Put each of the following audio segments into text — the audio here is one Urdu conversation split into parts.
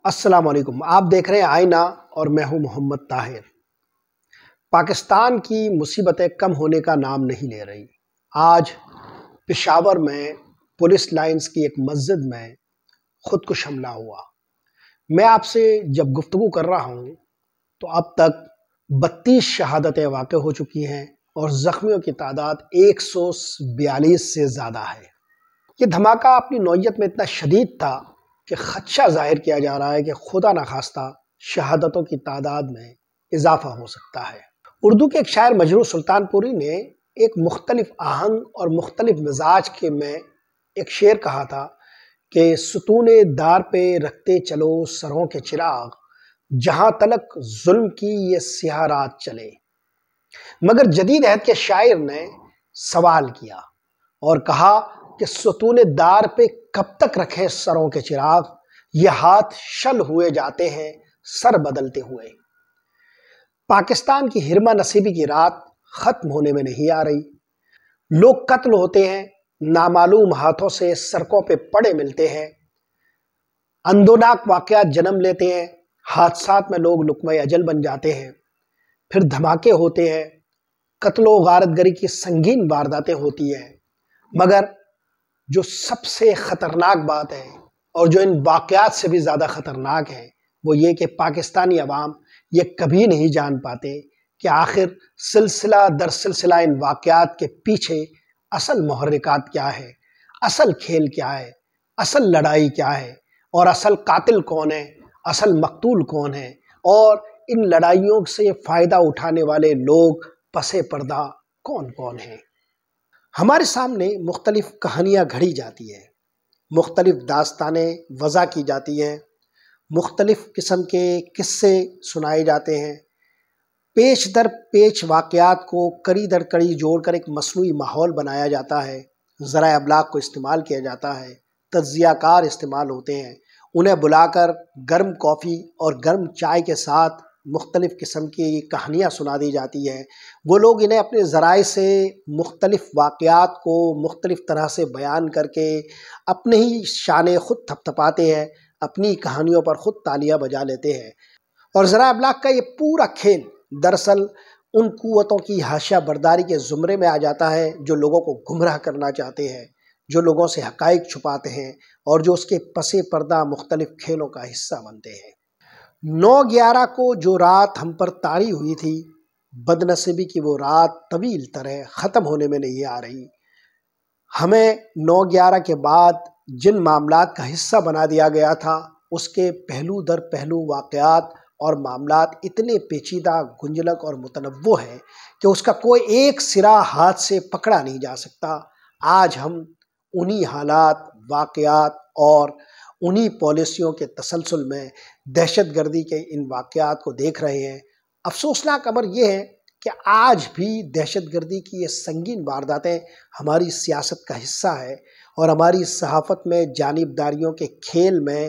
السلام علیکم، آپ دیکھ رہے ہیں آئینہ اور میں ہوں محمد طاہر۔ پاکستان کی مصیبتیں کم ہونے کا نام نہیں لے رہی۔ آج پشاور میں پولیس لائنز کی ایک مسجد میں خودکش حملہ ہوا۔ میں آپ سے جب گفتگو کر رہا ہوں تو اب تک 32 شہادتیں واقع ہو چکی ہیں اور زخمیوں کی تعداد 142 سے زیادہ ہے۔ یہ دھماکہ اپنی نوعیت میں اتنا شدید تھا کہ خدشہ ظاہر کیا جا رہا ہے کہ خدا نخواستہ شہادتوں کی تعداد میں اضافہ ہو سکتا ہے۔ اردو کے ایک شاعر مجروح سلطان پوری نے ایک مختلف آہنگ اور مختلف مزاج کے میں ایک شعر کہا تھا کہ ستون دار پہ رکھتے چلو سروں کے چراغ، جہاں تلک ظلم کی یہ سیاہ رات چلے۔ مگر جدید عہد کے شاعر نے سوال کیا اور کہا کہ ستون دار پہ کب تک رکھیں سروں کے چراغ، یہ ہاتھ شل ہوئے جاتے ہیں سر بدلتے ہوئے۔ پاکستان کی ہرما نصیبی کی رات ختم ہونے میں نہیں آ رہی۔ لوگ قتل ہوتے ہیں، نامعلوم ہاتھوں سے سڑکوں پہ پڑے ملتے ہیں، اندوناک واقعات جنم لیتے ہیں، حادثات میں لوگ لقمہ اجل بن جاتے ہیں، پھر دھماکے ہوتے ہیں، قتل و غارت گری کی سنگین وارداتیں ہوتی ہیں۔ مگر جو سب سے خطرناک بات ہے اور جو ان واقعات سے بھی زیادہ خطرناک ہے وہ یہ کہ پاکستانی عوام یہ کبھی نہیں جان پاتے کہ آخر سلسلہ در سلسلہ ان واقعات کے پیچھے اصل محرکات کیا ہے، اصل کھیل کیا ہے، اصل لڑائی کیا ہے، اور اصل قاتل کون ہے، اصل مقتول کون ہے، اور ان لڑائیوں سے فائدہ اٹھانے والے لوگ پس پردہ کون کون ہیں۔ ہمارے سامنے مختلف کہانیاں گھڑی جاتی ہیں، مختلف داستانیں وضع کی جاتی ہیں، مختلف قسم کے قصے سنائے جاتے ہیں، پیچ در پیچ واقعات کو کڑی در کڑی جوڑ کر ایک مصنوعی ماحول بنایا جاتا ہے، ذرائع ابلاغ کو استعمال کیا جاتا ہے، تجزیہ کار استعمال ہوتے ہیں، انہیں بلا کر گرم کافی اور گرم چائے کے ساتھ مختلف قسم کی کہانیاں سنا دی جاتی ہیں۔ وہ لوگ انہیں اپنے ذرائع سے مختلف واقعات کو مختلف طرح سے بیان کر کے اپنے ہی شان خود تھپتھپاتے ہیں، اپنی کہانیوں پر خود تالیاں بجا لیتے ہیں۔ اور ذرائع ابلاغ کا یہ پورا کھیل دراصل ان قوتوں کی حاشیہ برداری کے زمرے میں آ جاتا ہے جو لوگوں کو گمراہ کرنا چاہتے ہیں، جو لوگوں سے حقائق چھپاتے ہیں اور جو اس کے پس پردہ مختلف کھیلوں کا حصہ بنتے ہیں۔ 9/11 کو جو رات ہم پر طاری ہوئی تھی، بد نصیبی کی وہ رات طویل طرح ختم ہونے میں نہیں آ رہی۔ ہمیں 9/11 کے بعد جن معاملات کا حصہ بنا دیا گیا تھا اس کے پہلو در پہلو واقعات اور معاملات اتنے پیچیدہ، گنجلک اور متنوع ہیں کہ اس کا کوئی ایک سرا ہاتھ سے پکڑا نہیں جا سکتا۔ آج ہم انہی حالات، واقعات اور انہی پالیسیوں کے تسلسل میں دہشت گردی کے ان واقعات کو دیکھ رہے ہیں۔ افسوسناک امر یہ ہے کہ آج بھی دہشت گردی کی یہ سنگین وارداتیں ہماری سیاست کا حصہ ہے اور ہماری صحافت میں جانبداریوں کے کھیل میں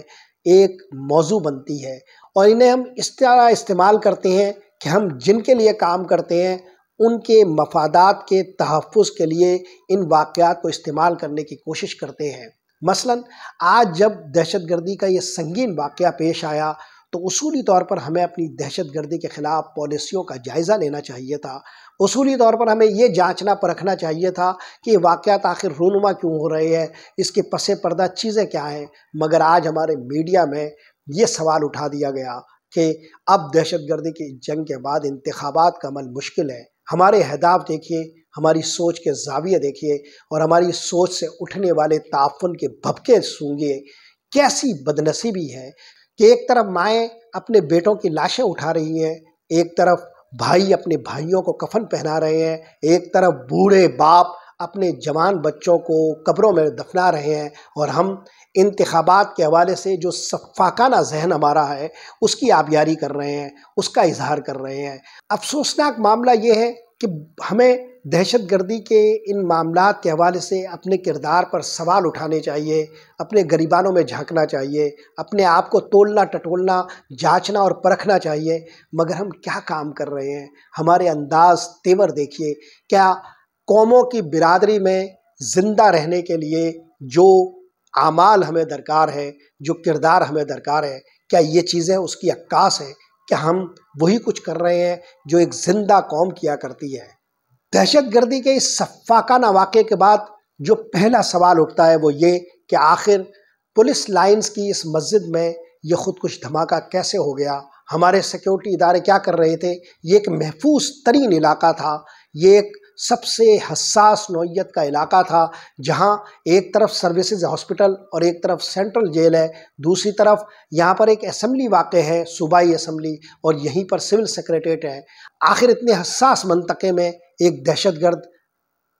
ایک موضوع بنتی ہے، اور انہیں ہم اس طرح استعمال کرتے ہیں کہ ہم جن کے لیے کام کرتے ہیں ان کے مفادات کے تحفظ کے لیے ان واقعات کو استعمال کرنے کی کوشش کرتے ہیں۔ مثلا آج جب دہشت گردی کا یہ سنگین واقعہ پیش آیا تو اصولی طور پر ہمیں اپنی دہشت گردی کے خلاف پالیسیوں کا جائزہ لینا چاہیے تھا۔ اصولی طور پر ہمیں یہ جانچنا پرکھنا چاہیے تھا کہ یہ واقعات آخر رونما کیوں ہو رہے ہیں، اس کے پس پردہ چیزیں کیا ہیں۔ مگر آج ہمارے میڈیا میں یہ سوال اٹھا دیا گیا کہ اب دہشت گردی کی جنگ کے بعد انتخابات کا عمل مشکل ہے۔ ہمارے اہداف دیکھیے، ہماری سوچ کے زاویے دیکھیے اور ہماری سوچ سے اٹھنے والے تعفن کے بھبکے سونگھیے۔ کیسی بدنصیبی ہے کہ ایک طرف مائیں اپنے بیٹوں کی لاشیں اٹھا رہی ہیں، ایک طرف بھائی اپنے بھائیوں کو کفن پہنا رہے ہیں، ایک طرف بوڑھے باپ اپنے جوان بچوں کو قبروں میں دفنا رہے ہیں، اور ہم انتخابات کے حوالے سے جو سفاکانہ ذہن ہمارا ہے اس کی آبیاری کر رہے ہیں، اس کا اظہار کر رہے ہیں۔ افسوسناک معاملہ یہ ہے کہ ہمیں دہشت گردی کے ان معاملات کے حوالے سے اپنے کردار پر سوال اٹھانے چاہیے، اپنے گریبانوں میں جھانکنا چاہیے، اپنے آپ کو تولنا ٹٹولنا، جانچنا اور پرکھنا چاہیے۔ مگر ہم کیا کام کر رہے ہیں؟ ہمارے انداز تیور دیکھیے۔ کیا قوموں کی برادری میں زندہ رہنے کے لیے جو اعمال ہمیں درکار ہے، جو کردار ہمیں درکار ہے، کیا یہ چیزیں اس کی عکاس ہیں؟ کیا ہم وہی کچھ کر رہے ہیں جو ایک زندہ قوم کیا کرتی ہے؟ دہشت گردی کے اس سفاکانہ واقعے کے بعد جو پہلا سوال اٹھتا ہے وہ یہ کہ آخر پولیس لائنز کی اس مسجد میں یہ خودکش دھماکہ کیسے ہو گیا؟ ہمارے سیکیورٹی ادارے کیا کر رہے تھے؟ یہ ایک محفوظ ترین علاقہ تھا، یہ ایک سب سے حساس نوعیت کا علاقہ تھا، جہاں ایک طرف سروسز ہاسپٹل اور ایک طرف سینٹرل جیل ہے، دوسری طرف یہاں پر ایک اسمبلی واقع ہے، صوبائی اسمبلی، اور یہیں پر سول سیکریٹریٹ ہے۔ آخر اتنے حساس منطقے میں ایک دہشت گرد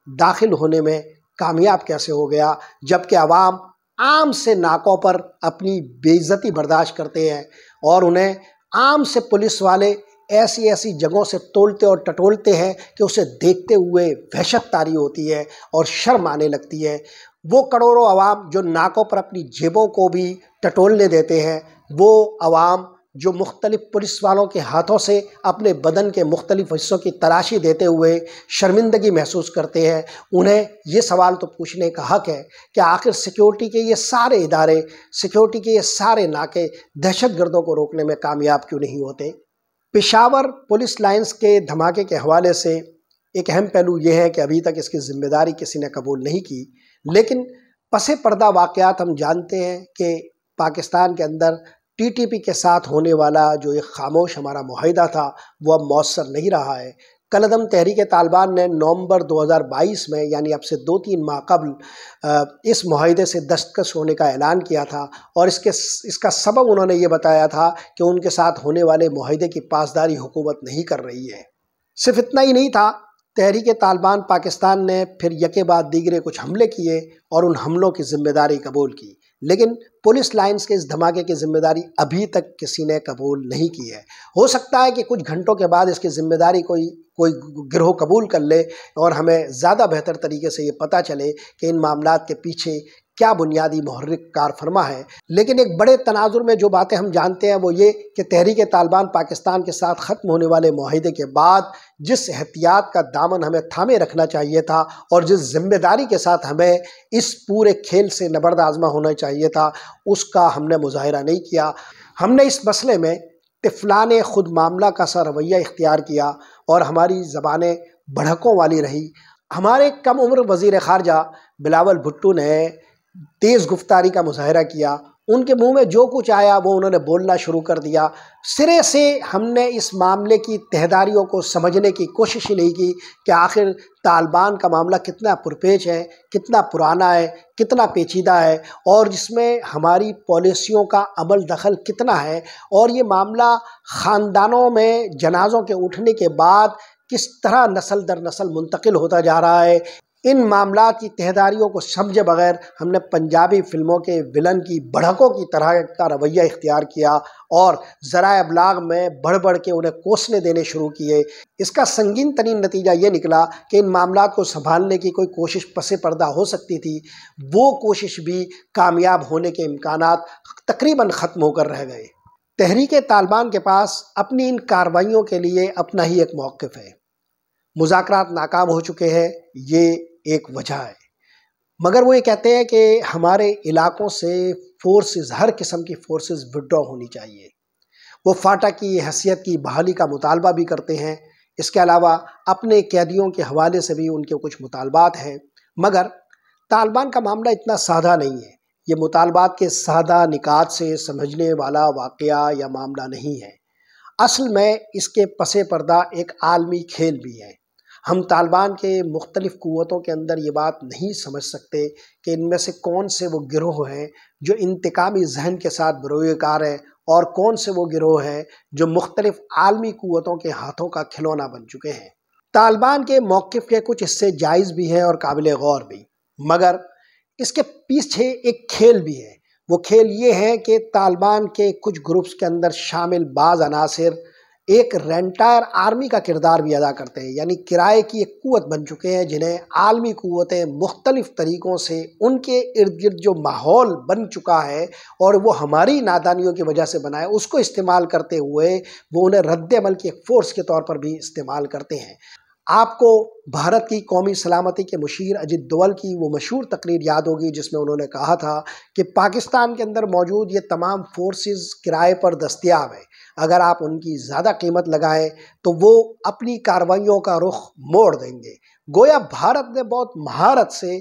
داخل ہونے میں کامیاب کیسے ہو گیا، جبکہ عوام عام سے ناکوں پر اپنی بے عزتی برداشت کرتے ہیں اور انہیں عام سے پولیس والے ایسی ایسی جگہوں سے تولتے اور ٹٹولتے ہیں کہ اسے دیکھتے ہوئے وحشت طاری ہوتی ہے اور شرم آنے لگتی ہے۔ وہ کروڑوں عوام جو ناکوں پر اپنی جیبوں کو بھی ٹٹولنے دیتے ہیں، وہ عوام جو مختلف پولیس والوں کے ہاتھوں سے اپنے بدن کے مختلف حصوں کی تلاشی دیتے ہوئے شرمندگی محسوس کرتے ہیں، انہیں یہ سوال تو پوچھنے کا حق ہے کہ آخر سیکیورٹی کے یہ سارے ادارے، سیکیورٹی کے یہ سارے ناکے دہشت گردوں کو روکنے میں کامیاب کیوں نہیں ہوتے؟ پشاور پولیس لائنز کے دھماکے کے حوالے سے ایک اہم پہلو یہ ہے کہ ابھی تک اس کی ذمہ داری کسی نے قبول نہیں کی، لیکن پس پردہ واقعات ہم جانتے ہیں کہ پاکستان کے اندر ٹی ٹی پی کے ساتھ ہونے والا جو ایک خاموش ہمارا معاہدہ تھا وہ اب مؤثر نہیں رہا ہے۔ کالعدم تحریک طالبان نے نومبر 2022 میں، یعنی اب سے 2-3 ماہ قبل، اس معاہدے سے دستخط ہونے کا اعلان کیا تھا، اور اس کا سبب انہوں نے یہ بتایا تھا کہ ان کے ساتھ ہونے والے معاہدے کی پاسداری حکومت نہیں کر رہی ہے۔ صرف اتنا ہی نہیں تھا، تحریک طالبان پاکستان نے پھر یکے بعد دیگرے کچھ حملے کیے اور ان حملوں کی ذمہ داری قبول کی، لیکن پولیس لائنز کے اس دھماکے کی ذمہ داری ابھی تک کسی نے قبول نہیں کی ہے۔ ہو سکتا ہے کہ کچھ گھنٹوں کے بعد اس کی ذمہ داری کوئی گروہ قبول کر لے اور ہمیں زیادہ بہتر طریقے سے یہ پتہ چلے کہ ان معاملات کے پیچھے کیا بنیادی محرک کار فرما ہے، لیکن ایک بڑے تناظر میں جو باتیں ہم جانتے ہیں وہ یہ کہ تحریک طالبان پاکستان کے ساتھ ختم ہونے والے معاہدے کے بعد جس احتیاط کا دامن ہمیں تھامے رکھنا چاہیے تھا اور جس ذمہ داری کے ساتھ ہمیں اس پورے کھیل سے نبرد آزما ہونا چاہیے تھا، اس کا ہم نے مظاہرہ نہیں کیا۔ ہم نے اس مسئلے میں طفلان خود معاملہ کا سا رویہ اختیار کیا اور ہماری زبانیں بڑھکوں والی رہی۔ ہمارے کم عمر وزیر خارجہ بلاول بھٹو نے تیز گفتاری کا مظاہرہ کیا، ان کے منہ میں جو کچھ آیا وہ انہوں نے بولنا شروع کر دیا۔ سرے سے ہم نے اس معاملے کی تہداریوں کو سمجھنے کی کوشش ہی نہیں کی کہ آخر طالبان کا معاملہ کتنا پرپیچ ہے، کتنا پرانا ہے، کتنا پیچیدہ ہے، اور جس میں ہماری پالیسیوں کا عمل دخل کتنا ہے، اور یہ معاملہ خاندانوں میں جنازوں کے اٹھنے کے بعد کس طرح نسل در نسل منتقل ہوتا جا رہا ہے۔ ان معاملات کی تہداریوں کو سمجھے بغیر ہم نے پنجابی فلموں کے ولن کی بڑھکوں کی طرح کا رویہ اختیار کیا اور ذرائع ابلاغ میں بڑھ بڑھ کے انہیں کوسنے دینے شروع کیے۔ اس کا سنگین ترین نتیجہ یہ نکلا کہ ان معاملات کو سنبھالنے کی کوئی کوشش پس پردہ ہو سکتی تھی، وہ کوشش بھی کامیاب ہونے کے امکانات تقریباً ختم ہو کر رہ گئے۔ تحریک طالبان کے پاس اپنی ان کارروائیوں کے لیے اپنا ہی ایک موقف ہے۔ مذاکرات ناکام ہو چکے ہیں، یہ ایک وجہ ہے، مگر وہ یہ کہتے ہیں کہ ہمارے علاقوں سے فورسز، ہر قسم کی فورسز وڈرا ہونی چاہیے۔ وہ فاٹا کی حیثیت کی بحالی کا مطالبہ بھی کرتے ہیں، اس کے علاوہ اپنے قیدیوں کے حوالے سے بھی ان کے کچھ مطالبات ہیں، مگر طالبان کا معاملہ اتنا سادہ نہیں ہے۔ یہ مطالبات کے سادہ نکات سے سمجھنے والا واقعہ یا معاملہ نہیں ہے۔ اصل میں اس کے پس پردہ ایک عالمی کھیل بھی ہے۔ ہم طالبان کے مختلف قوتوں کے اندر یہ بات نہیں سمجھ سکتے کہ ان میں سے کون سے وہ گروہ ہیں جو انتقامی ذہن کے ساتھ بروئے کار ہیں اور کون سے وہ گروہ ہیں جو مختلف عالمی قوتوں کے ہاتھوں کا کھلونا بن چکے ہیں۔ طالبان کے موقف کے کچھ حصے جائز بھی ہیں اور قابل غور بھی، مگر اس کے پیچھے ایک کھیل بھی ہے۔ وہ کھیل یہ ہے کہ طالبان کے کچھ گروپس کے اندر شامل بعض عناصر ایک رینٹائر آرمی کا کردار بھی ادا کرتے ہیں، یعنی کرائے کی ایک قوت بن چکے ہیں جنہیں عالمی قوتیں مختلف طریقوں سے ان کے ارد گرد جو ماحول بن چکا ہے اور وہ ہماری نادانیوں کی وجہ سے بنا ہے، اس کو استعمال کرتے ہوئے وہ انہیں رد عمل کی ایک فورس کے طور پر بھی استعمال کرتے ہیں۔ آپ کو بھارت کی قومی سلامتی کے مشیر اجیت دوول کی وہ مشہور تقریر یاد ہوگی جس میں انہوں نے کہا تھا کہ پاکستان کے اندر موجود یہ تمام فورسز کرائے پر دستیاب ہیں، اگر آپ ان کی زیادہ قیمت لگائیں تو وہ اپنی کارروائیوں کا رخ موڑ دیں گے۔ گویا بھارت نے بہت مہارت سے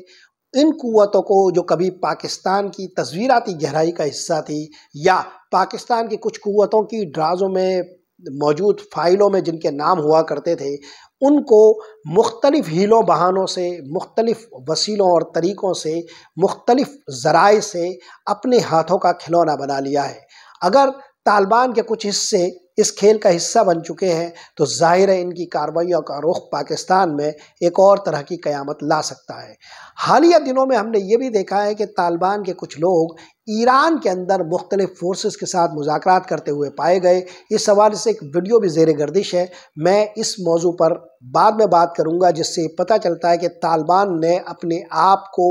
ان قوتوں کو جو کبھی پاکستان کی تصویراتی گہرائی کا حصہ تھی یا پاکستان کی کچھ قوتوں کی ڈرازوں میں موجود فائلوں میں جن کے نام ہوا کرتے تھے، ان کو مختلف ہیلوں بہانوں سے، مختلف وسیلوں اور طریقوں سے، مختلف ذرائع سے اپنے ہاتھوں کا کھلونا بنا لیا ہے۔ اگر طالبان کے کچھ حصے اس کھیل کا حصہ بن چکے ہیں تو ظاہر ہے ان کی کارروائیوں کا رخ پاکستان میں ایک اور طرح کی قیامت لا سکتا ہے۔ حالیہ دنوں میں ہم نے یہ بھی دیکھا ہے کہ طالبان کے کچھ لوگ ایران کے اندر مختلف فورسز کے ساتھ مذاکرات کرتے ہوئے پائے گئے۔ اس حوالے سے ایک ویڈیو بھی زیر گردش ہے، میں اس موضوع پر بعد میں بات کروں گا، جس سے پتہ چلتا ہے کہ طالبان نے اپنے آپ کو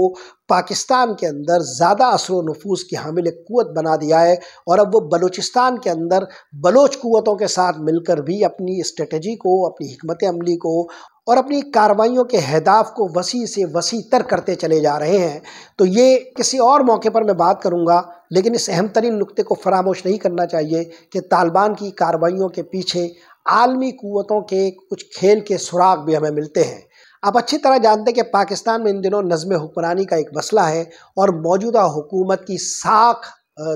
پاکستان کے اندر زیادہ اثر و نفوذ کی حامل ایک قوت بنا دیا ہے، اور اب وہ بلوچستان کے اندر بلوچ قوتوں کے ساتھ مل کر بھی اپنی اسٹریٹجی کو، اپنی حکمت عملی کو اور اپنی کارروائیوں کے اہداف کو وسیع سے وسیع تر کرتے چلے جا رہے ہیں۔ تو یہ کسی اور موقع پر میں بات کروں گا، لیکن اس اہم ترین نقطے کو فراموش نہیں کرنا چاہیے کہ طالبان کی کارروائیوں کے پیچھے عالمی قوتوں کے کچھ کھیل کے سراغ بھی ہمیں ملتے ہیں۔ آپ اچھی طرح جانتے ہیں کہ پاکستان میں ان دنوں نظم حکمرانی کا ایک مسئلہ ہے اور موجودہ حکومت کی ساکھ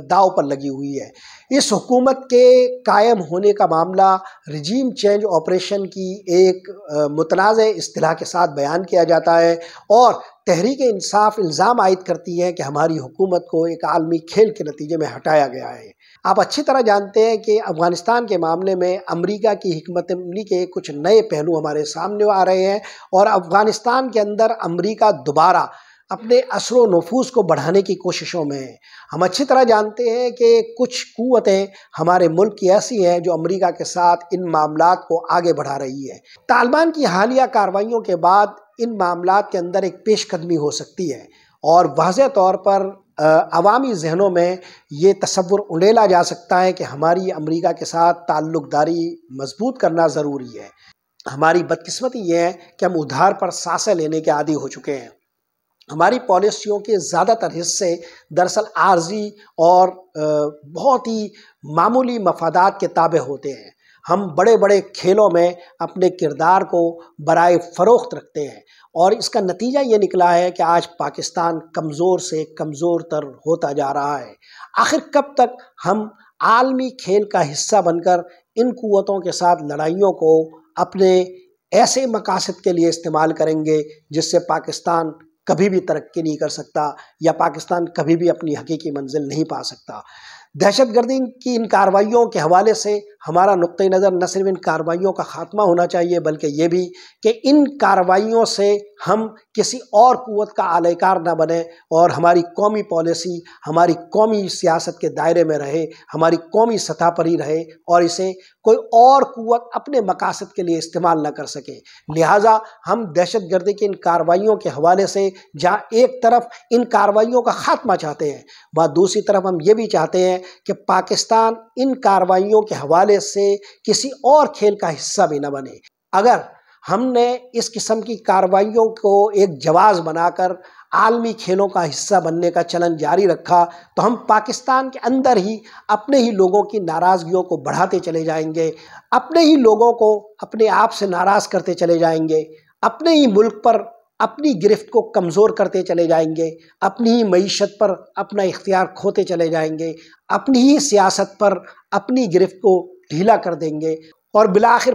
داؤ پر لگی ہوئی ہے۔ اس حکومت کے قائم ہونے کا معاملہ رجیم چینج آپریشن کی ایک متنازع اصطلاح کے ساتھ بیان کیا جاتا ہے، اور تحریک انصاف الزام عائد کرتی ہے کہ ہماری حکومت کو ایک عالمی کھیل کے نتیجے میں ہٹایا گیا ہے۔ آپ اچھی طرح جانتے ہیں کہ افغانستان کے معاملے میں امریکہ کی حکمت عملی کے کچھ نئے پہلو ہمارے سامنے آ رہے ہیں، اور افغانستان کے اندر امریکہ دوبارہ اپنے اثر و نفوذ کو بڑھانے کی کوششوں میں ہیں۔ ہم اچھی طرح جانتے ہیں کہ کچھ قوتیں ہمارے ملک کی ایسی ہیں جو امریکہ کے ساتھ ان معاملات کو آگے بڑھا رہی ہے۔ طالبان کی حالیہ کارروائیوں کے بعد ان معاملات کے اندر ایک پیش قدمی ہو سکتی ہے، اور واضح طور پر عوامی ذہنوں میں یہ تصور انڈیلا جا سکتا ہے کہ ہماری امریکہ کے ساتھ تعلق داری مضبوط کرنا ضروری ہے۔ ہماری بدقسمتی یہ ہے کہ ہم ادھار پر سانسیں لینے کے عادی ہو چکے ہیں۔ ہماری پالیسیوں کے زیادہ تر حصے دراصل عارضی اور بہت ہی معمولی مفادات کے تابع ہوتے ہیں۔ ہم بڑے بڑے کھیلوں میں اپنے کردار کو برائے فروخت رکھتے ہیں، اور اس کا نتیجہ یہ نکلا ہے کہ آج پاکستان کمزور سے کمزور تر ہوتا جا رہا ہے۔ آخر کب تک ہم عالمی کھیل کا حصہ بن کر ان قوتوں کے ساتھ لڑائیوں کو اپنے ایسے مقاصد کے لیے استعمال کریں گے جس سے پاکستان کبھی بھی ترقی نہیں کر سکتا، یا پاکستان کبھی بھی اپنی حقیقی منزل نہیں پا سکتا؟ دہشت گردی کی ان کارروائیوں کے حوالے سے ہمارا نقطہ نظر نہ صرف ان کارروائیوں کا خاتمہ ہونا چاہیے، بلکہ یہ بھی کہ ان کارروائیوں سے ہم کسی اور قوت کا اعلی کار نہ بنیں، اور ہماری قومی پالیسی ہماری قومی سیاست کے دائرے میں رہے، ہماری قومی سطح پر ہی رہے، اور اسے کوئی اور قوت اپنے مقاصد کے لیے استعمال نہ کر سکے۔ لہٰذا ہم دہشت گردی کی ان کارروائیوں کے حوالے سے جہاں ایک طرف ان کارروائیوں کا خاتمہ چاہتے ہیں، وہاں دوسری طرف ہم یہ بھی چاہتے ہیں کہ پاکستان ان کارروائیوں کے حوالے سے کسی اور کھیل کا حصہ بھی نہ بنے۔ اگر ہم نے اس قسم کی کارروائیوں کو ایک جواز بنا کر عالمی کھیلوں کا حصہ بننے کا چلن جاری رکھا تو ہم پاکستان کے اندر ہی اپنے ہی لوگوں کی ناراضگیوں کو بڑھاتے چلے جائیں گے، اپنے ہی لوگوں کو اپنے آپ سے ناراض کرتے چلے جائیں گے، اپنے ہی ملک پر اپنی گرفت کو کمزور کرتے چلے جائیں گے، اپنی ہی معیشت پر اپنا اختیار کھوتے چلے جائیں گے، اپنی ہی سیاست پر اپنی گرفت کو ڈھیلا کر دیں گے، اور بالآخر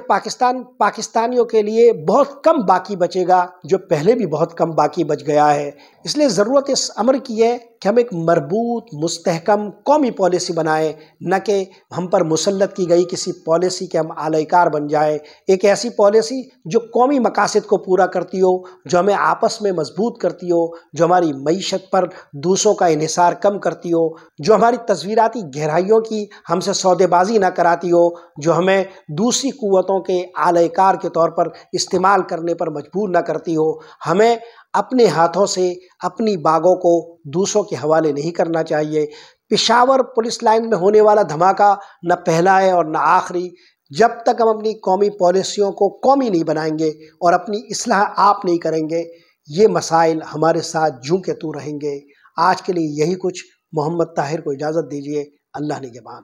پاکستانیوں کے لیے بہت کم باقی بچے گا جو پہلے بھی بہت کم باقی بچ گیا ہے۔ اس لیے ضرورت اس امر کی ہے کہ ہم ایک مربوط مستحکم قومی پالیسی بنائیں، نہ کہ ہم پر مسلط کی گئی کسی پالیسی کے ہم اعلی کار بن جائیں۔ ایک ایسی پالیسی جو قومی مقاصد کو پورا کرتی ہو، جو ہمیں آپس میں مضبوط کرتی ہو، جو ہماری معیشت پر دوسروں کا انحصار کم کرتی ہو، جو ہماری تصویراتی گہرائیوں کی ہم سے سودے بازی نہ کراتی ہو، جو ہمیں دوسری قوتوں کے اعلی کار کے طور پر استعمال کرنے پر مجبور نہ کرتی ہو۔ ہمیں اپنے ہاتھوں سے اپنی باغوں کو دوسروں کے حوالے نہیں کرنا چاہیے۔ پشاور پولیس لائن میں ہونے والا دھماکہ نہ پہلا ہے اور نہ آخری۔ جب تک ہم اپنی قومی پالیسیوں کو قومی نہیں بنائیں گے اور اپنی اصلاح آپ نہیں کریں گے، یہ مسائل ہمارے ساتھ جوں کے توں رہیں گے۔ آج کے لیے یہی کچھ۔ محمد طاہر کو اجازت دیجیے۔ اللہ نگہبان۔